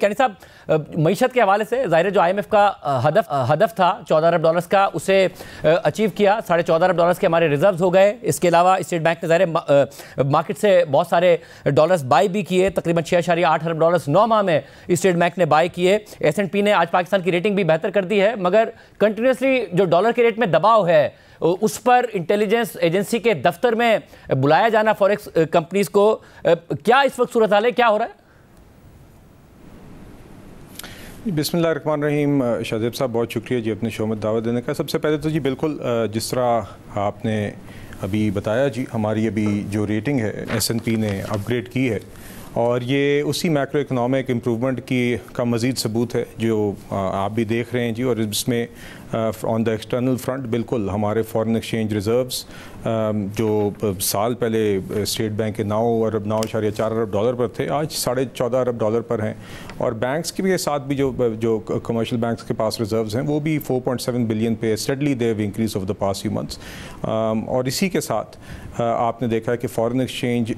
Kenny صاحب معیشت کے حوالے سے ظاہر ہے جو IMF کا ہدف تھا $14 ارب کا اسے اچیو کیا. $14.5 ارب کے ہمارے ریزروز ہو گئے. اس کے علاوہ اسٹیٹ بینک نے ظاہر مارکیٹ سے بہت سارے ڈالرز بائی بھی کیے, تقریباً $6.8 ارب 9 ماہ میں اسٹیٹ بینک نے بائی کیے. S&P نے آج پاکستان کی ریٹنگ بھی بہتر کر دی ہے, مگر کنٹینیوسلی جو ڈالر کے ریٹ میں دباؤ ہے اس پر انٹیلیجنس ایجنسی کے دفتر میں بلایا جانا فوریکس کمپنیز کو, کیا اس وقت صورتحال ہے, کیا ہو رہا ہے؟ بسم اللہ الرحمن الرحیم. شاہزیب صاحب بہت شکریہ جی اپنے شو میں دعوت دینے کا. سب سے پہلے تو جی بالکل جس طرح آپ نے ابھی بتایا جی, ہماری ابھی جو ریٹنگ ہے S&P نے اپ گریڈ کی ہے, اور یہ اسی میکرو اکنامک امپرومنٹ کا مزید ثبوت ہے جو آپ بھی دیکھ رہے ہیں جی. اور اس میں آن دا ایکسٹرنل فرنٹ بالکل ہمارے فارن ایکسچینج ریزروز جو سال پہلے اسٹیٹ بینک کے $9.4 ارب پر تھے, آج $14.5 ارب پر ہیں. اور بینکس کے ساتھ بھی جو کمرشل بینکس کے پاس ریزروز ہیں وہ بھی 4.7 بلین پہ steadily they have increase of the past few months. اور اسی کے ساتھ آپ نے دیکھا ہے کہ فارن ایکسچینج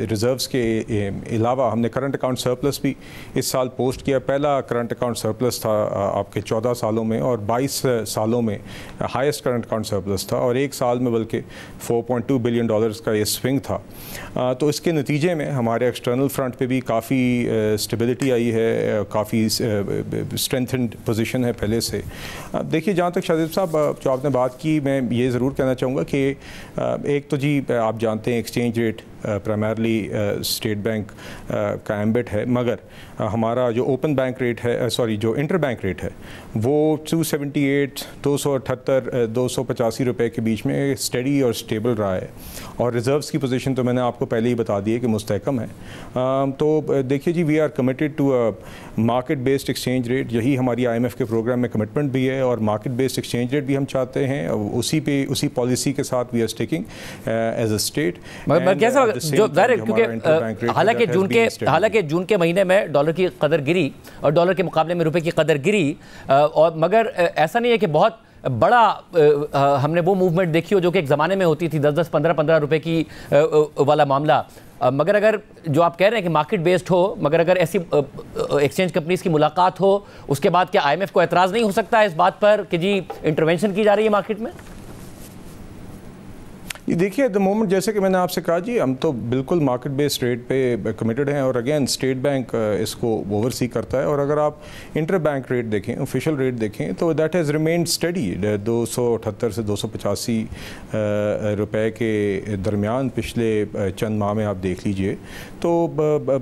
ریزروز کے علاوہ ہم نے کرنٹ اکاؤنٹ سرپلس بھی اس سال پوسٹ کیا. پہلا کرنٹ اکاؤنٹ سرپلس تھا آپ کے 14 سالوں میں, اور 22 سالوں میں ہائیسٹ کرنٹ اکاؤنٹ سرپلس تھا, اور ایک سال میں بلکہ $4.2 بلین کا یہ سوئنگ تھا. تو اس کے نتیجے میں ہمارے ایکسٹرنل فرنٹ پہ بھی کافی اسٹیبلٹی آئی ہے, کافی اسٹرینتھنڈ پوزیشن ہے پہلے سے. دیکھیے جہاں تک شاہزیب صاحب جو آپ نے بات کی, میں یہ ضرور کہنا چاہوں گا کہ ایک تو جی آپ جانتے ہیں exchange rate primarily state bank کا ایمبٹ ہے, مگر ہمارا جو اوپن بینک ریٹ ہے جو انٹر بینک ریٹ ہے وہ 278, 278, 285 روپے کے بیچ میں اسٹڈی اور اسٹیبل رہا ہے. اور ریزروز کی پوزیشن تو میں نے آپ کو پہلے ہی بتا دی ہے کہ مستحکم ہے. تو دیکھیے جی, we are committed to market based exchange rate. یہی ہماری IMF کے پروگرام میں کمٹمنٹ بھی ہے, اور مارکیٹ بیسڈ ایکسچینج ریٹ بھی ہم چاہتے ہیں. اسی پالیسی کے ساتھ we are sticking as a state. جو ظاہر ہے کیونکہ حالانکہ جون کے مہینے میں ڈالر کی قدر گری اور ڈالر کے مقابلے میں روپے کی قدر گری, اور مگر ایسا نہیں ہے کہ بہت بڑا ہم نے وہ موومنٹ دیکھی ہو جو کہ ایک زمانے میں ہوتی تھی 10, 15 روپے کی والا معاملہ. مگر اگر جو آپ کہہ رہے ہیں کہ مارکیٹ بیسڈ ہو, مگر اگر ایسی ایکسچینج کمپنیز کی ملاقات ہو, اس کے بعد کیا IMF کو اعتراض نہیں ہو سکتا ہے اس بات پر کہ جی انٹرونشن کی جا رہی ہے مارکیٹ میں؟ دیکھیے ایٹ دا مومنٹ جیسے کہ میں نے آپ سے کہا جی, ہم تو بالکل مارکیٹ بیسڈ ریٹ پہ کمیٹڈ ہیں, اور اگین اسٹیٹ بینک اس کو اوور سی کرتا ہے. اور اگر آپ انٹر بینک ریٹ دیکھیں, آفیشیل ریٹ دیکھیں, تو دیٹ ہیز ریمینڈ اسٹڈی 278 سے 285 روپے کے درمیان پچھلے چند ماہ میں آپ دیکھ لیجئے. تو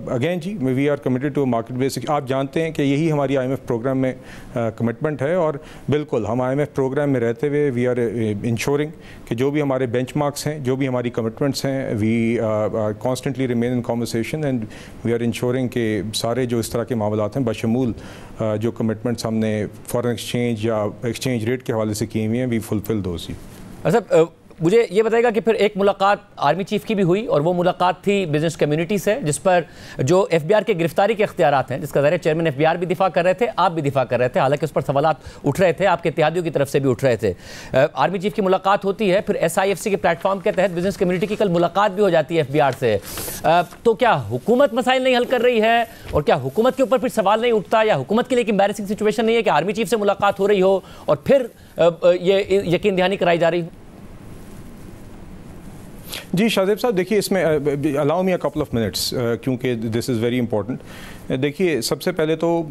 اگین جی we are committed to market based. آپ جانتے ہیں کہ یہی ہماری IMF پروگرام میں کمٹمنٹ ہے, اور بالکل ہم IMF پروگرام میں رہتے ہوئے وی آر انشورنگ کہ جو بھی ہمارے بینچ مارکس ہیں, جو بھی ہماری کمٹمنٹس ہیں, we constantly remain in conversation, and we are ensuring کہ سارے جو اس طرح کے معاملات ہیں بشمول جو کمٹمنٹس ہم نے فارن ایکسچینج یا ایکسچینج ریٹ کے حوالے سے کی ہوئی ہیں, وی فلفل دوز. اچھا مجھے یہ بتائے گا کہ پھر ایک ملاقات آرمی چیف کی بھی ہوئی, اور وہ ملاقات تھی بزنس کمیونٹی سے, جس پر جو FBR کے گرفتاری کے اختیارات ہیں, جس کا ظاہر چیئرمین FBR بھی دفاع کر رہے تھے, آپ بھی دفاع کر رہے تھے, حالانکہ اس پر سوالات اٹھ رہے تھے, آپ کے اتحادیوں کی طرف سے بھی اٹھ رہے تھے. آرمی چیف کی ملاقات ہوتی ہے, پھر SIFC کے پلیٹ فارم کے تحت بزنس کمیونٹی کی کل ملاقات بھی ہو جاتی ہے FBR سے. تو کیا حکومت مسائل نہیں حل کر رہی ہے, اور کیا حکومت کے اوپر پھر سوال نہیں اٹھتا, یا حکومت کے لیے ایک امبیرسنگ سچویشن نہیں ہے کہ آرمی چیف سے ملاقات ہو رہی ہو اور پھر یہ یقین دہانی کرائی جا رہی ہو؟ جی شاہزیب صاحب دیکھیے, اس میں الاؤ می اے کپل آف منٹس کیونکہ دس از ویری امپورٹنٹ. دیکھیے سب سے پہلے تو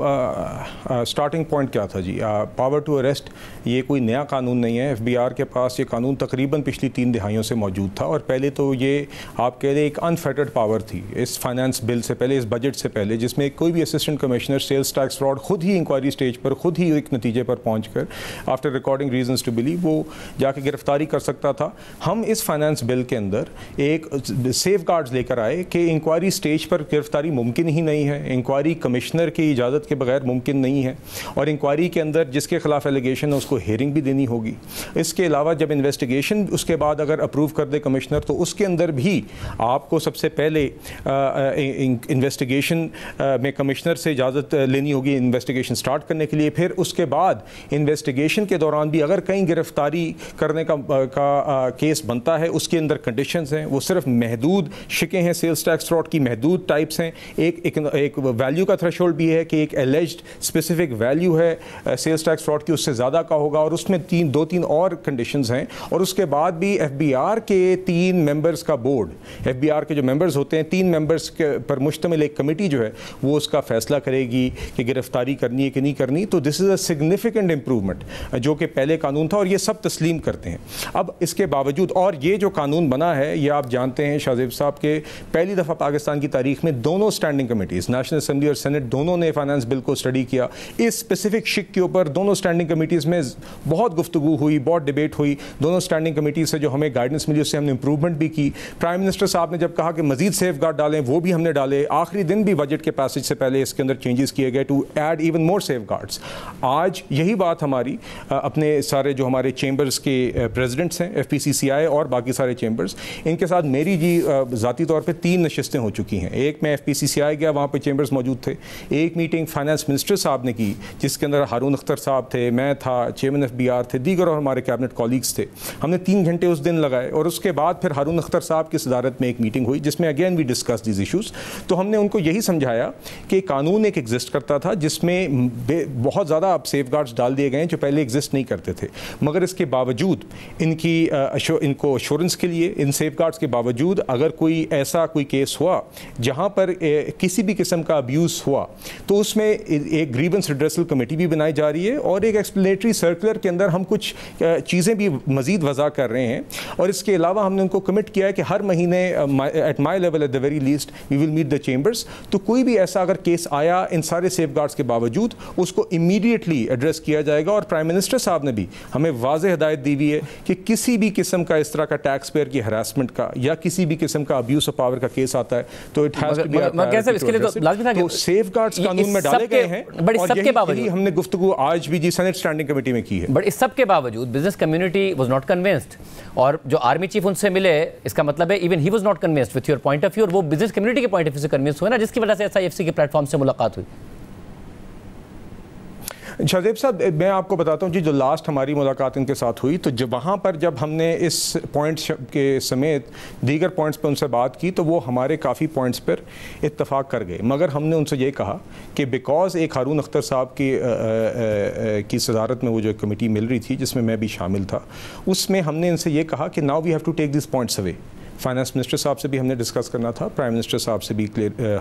سٹارٹنگ پوائنٹ کیا تھا جی, پاور ٹو اریسٹ یہ کوئی نیا قانون نہیں ہے. FBR کے پاس یہ قانون تقریباً پچھلی 3 دہائیوں سے موجود تھا, اور پہلے تو یہ آپ کہہ لیں ایک انفیٹرڈ پاور تھی اس فائنانس بل سے پہلے, اس بجٹ سے پہلے, جس میں کوئی بھی assistant commissioner sales tax fraud خود ہی انکوائری سٹیج پر خود ہی ایک نتیجے پر پہنچ کر after recording reasons to believe وہ جا کے گرفتاری کر سکتا تھا. ہم اس فائنانس بل کے اندر ایک سیف گارڈز لے کر آئے کہ انکوائری سٹیج پر گرفتاری ممکن ہی نہیں ہے, انکوائری کمشنر کی اجازت کے بغیر ممکن نہیں ہے, اور انکوائری کے اندر جس کے خلاف ایلیگیشن ہے اس کو ہیئرنگ بھی دینی ہوگی. اس کے علاوہ جب انویسٹیگیشن اس کے بعد اگر اپروو کر دے کمشنر, تو اس کے اندر بھی آپ کو سب سے پہلے انویسٹیگیشن میں کمشنر سے اجازت لینی ہوگی انویسٹیگیشن سٹارٹ کرنے کے لیے. پھر اس کے بعد انویسٹیگیشن کے دوران بھی اگر کہیں گرفتاری کرنے کا کیس بنتا ہے, اس کے اندر کنڈیشنز ہیں, وہ صرف محدود شکیں ہیں, سیلز ٹیکس فراڈ کی محدود ٹائپس ہیں, ایک ویلیو کا تھریشولڈ بھی ہے کہ ایک ایلیجڈ اسپیسیفک ویلیو ہے سیلز ٹیکس فراڈ کی، اس سے زیادہ کا ہوگا، اور اس میں دو تین اور کنڈیشنز ہیں. اور اس کے بعد بھی ایف بی آر کے 3 ممبرز کا بورڈ، ایف بی آر کے جو ممبرز ہوتے ہیں 3 ممبرز پر مشتمل ایک کمیٹی جو ہے وہ اس کا فیصلہ کرے گی کہ گرفتاری کرنی ہے کہ نہیں کرنی. تو دس از اے سگنیفیکنٹ امپروومنٹ جو کہ پہلے قانون تھا، اور یہ سب تسلیم کرتے ہیں. اب اس کے باوجود، اور یہ جو قانون بنا ہے یہ آپ جانتے ہیں شاہ زیب صاحب کے پہلی دفعہ پاکستان کی تاریخ میں دونوں اسٹینڈنگ کمیٹیز، نیشنل اسمبلی اور سینٹ، دونوں نے فائنانس بل کو اسٹڈی کیا. اس اسپیسیفک شک کے اوپر دونوں اسٹینڈنگ کمیٹیز میں بہت گفتگو ہوئی، بہت ڈیبیٹ ہوئی. دونوں اسٹینڈنگ کمیٹیز سے جو ہمیں گائیڈنس ملی اس سے ہم نے امپروومنٹ بھی کی. پرائم منسٹر صاحب نے جب کہا کہ مزید سیف گارڈ ڈالیں وہ بھی ہم نے ڈالے. آخری دن بھی بجٹ کے پیسج سے پہلے اس کے اندر چینجز کیے گئے to add even more safeguards. آج یہی بات ہماری اپنے سارے جو ہمارے چیمبرز کے پریزیڈنٹس ہیں، ایف پی سی سی آئی اور باقی سارے چیمبرز، ان کے ساتھ میری ذاتی طور پہ 3 نشستیں ہو چکی ہیں. ایک میں ایف پی سی سی آئی گیا، وہاں پہ چیمبرز موجود تھے. ایک میٹنگ فائنانس منسٹر صاحب نے کی جس کے اندر ہارون اختر صاحب تھے، میں تھا، چیئرمین ایف بی آر تھے، دیگر اور ہمارے کیبنٹ کولیگز تھے. ہم نے 3 گھنٹے اس دن لگائے، اور اس کے بعد پھر ہارون اختر صاحب کی صدارت میں ایک میٹنگ ہوئی جس میں again we discuss these issues. تو ہم نے ان کو یہی سمجھایا کہ قانون ایک ایگزسٹ کرتا تھا جس میں بہت زیادہ اب سیف گارڈز ڈال دیے گئے ہیں جو پہلے ایگزسٹ نہیں کرتے تھے، مگر اس کے باوجود ان کو ایشورنس کے لیے ان سیف گارڈز کے باوجود اگر کوئی ایسا کوئی کیس ہوا جہاں پر کسی بھی قسم کا ابیوز ہوا تو اس میں ایک گریونس ریڈریسل کمیٹی بھی بنائی جا رہی ہے، اور ایک ایکسپلینیٹری سرکولر کے اندر ہم کچھ چیزیں بھی مزید وضع کر رہے ہیں. اور اس کے علاوہ ہم نے ان کو کمٹ کیا ہے کہ ہر مہینے at my level at the very least we will meet the chambers. تو کوئی بھی ایسا اگر کیس آیا ان سارے سیف گارڈز کے باوجود اس کو امیڈیٹلی ایڈریس کیا جائے گا. اور پرائم منسٹر صاحب نے بھی ہمیں واضح ہدایت دی ہوئی ہے کہ کسی بھی قسم کا اس طرح کا ٹیکس پیئر کی ہراسمنٹ کا یا کسی بھی قسم کا ابیوز آف پاور کا کیس آتا ہے تو اٹ ہیز ٹو بی تو سیف گارڈز قانون میں ڈالے گئے ہیں. اور یہی ہم نے گفتگو آج بھی سینٹ اسٹینڈنگ کمیٹی میں کی ہے. بٹ اس سب کے باوجود business community was not convinced, اور جو آرمی چیف ان سے ملے اس کا مطلب ہے even he was not convinced with your point of view, اور وہ بزنس کمیونٹی کے پوائنٹ آف ویو سے کنونس ہوئے نا، جس کی وجہ سے ایس آئی ایف سی کے پلیٹ فارم سے ملاقات ہوئی. شاہ زیب صاحب میں آپ کو بتاتا ہوں جو لاسٹ ہماری ملاقات ان کے ساتھ ہوئی تو وہاں پر جب ہم نے اس پوائنٹس کے سمیت دیگر پوائنٹس پہ ان سے بات کی تو وہ ہمارے کافی پوائنٹس پر اتفاق کر گئے. مگر ہم نے ان سے یہ کہا کہ بیکاز ایک ہارون اختر صاحب کی صدارت میں وہ جو کمیٹی مل رہی تھی جس میں بھی شامل تھا، اس میں ہم نے ان سے یہ کہا کہ now we have to take these points away. Finance minister صاحب سے بھی ہم نے ڈسکس کرنا تھا، پرائم منسٹر صاحب سے بھی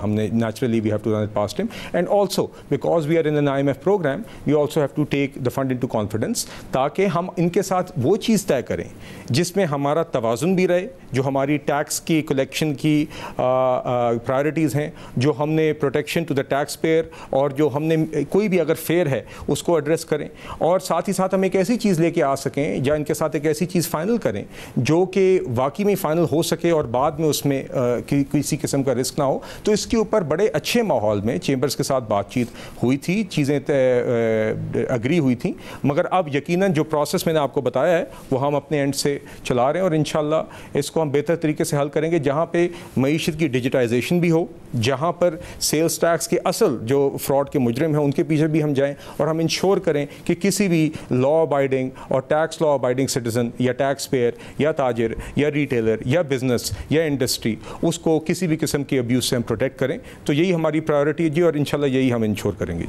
ہم نے naturally we have to run it past ہم، and also because we are in an IMF programme we also have to take the fund into confidence, تاکہ ہم ان کے ساتھ وہ چیز طے کریں جس میں ہمارا توازن بھی رہے، جو ہماری ٹیکس کی کلیکشن کی پرائرٹیز ہیں، جو ہم نے protection to the taxpayer, اور جو ہم نے کوئی بھی اگر فیئر ہے اس کو ایڈریس کریں، اور ساتھ ہی ساتھ ہم ایک ایسی چیز لے کے آ سکیں یا ان کے ساتھ ایک ایسی چیز فائنل کریں جو کہ واقعی میں فائنل ہو سکے اور بعد میں اس میں کسی قسم کا رسک نہ ہو. تو اس کے اوپر بڑے اچھے ماحول میں چیمبرز کے ساتھ بات چیت ہوئی تھی، چیزیں اگری ہوئی تھیں. مگر اب یقیناً جو پروسیس میں نے آپ کو بتایا ہے وہ ہم اپنے اینڈ سے چلا رہے ہیں، اور انشاءاللہ اس کو ہم بہتر طریقے سے حل کریں گے جہاں پہ معیشت کی ڈیجیٹائزیشن بھی ہو، جہاں پر سیلز ٹیکس کے اصل جو فراڈ کے مجرم ہیں ان کے پیچھے بھی ہم جائیں، اور ہم انشور کریں کہ کسی بھی لا ابائڈنگ اور ٹیکس لا ابائڈنگ سٹیزن یا ٹیکس پیئر یا تاجر یا ریٹیلر یا بزنس یا انڈسٹری اس کو کسی بھی قسم کے ابیوز سے ہم پروٹیکٹ کریں. تو یہی ہماری پرائیورٹی ہے جی، اور انشاءاللہ یہی ہم انشور کریں گے.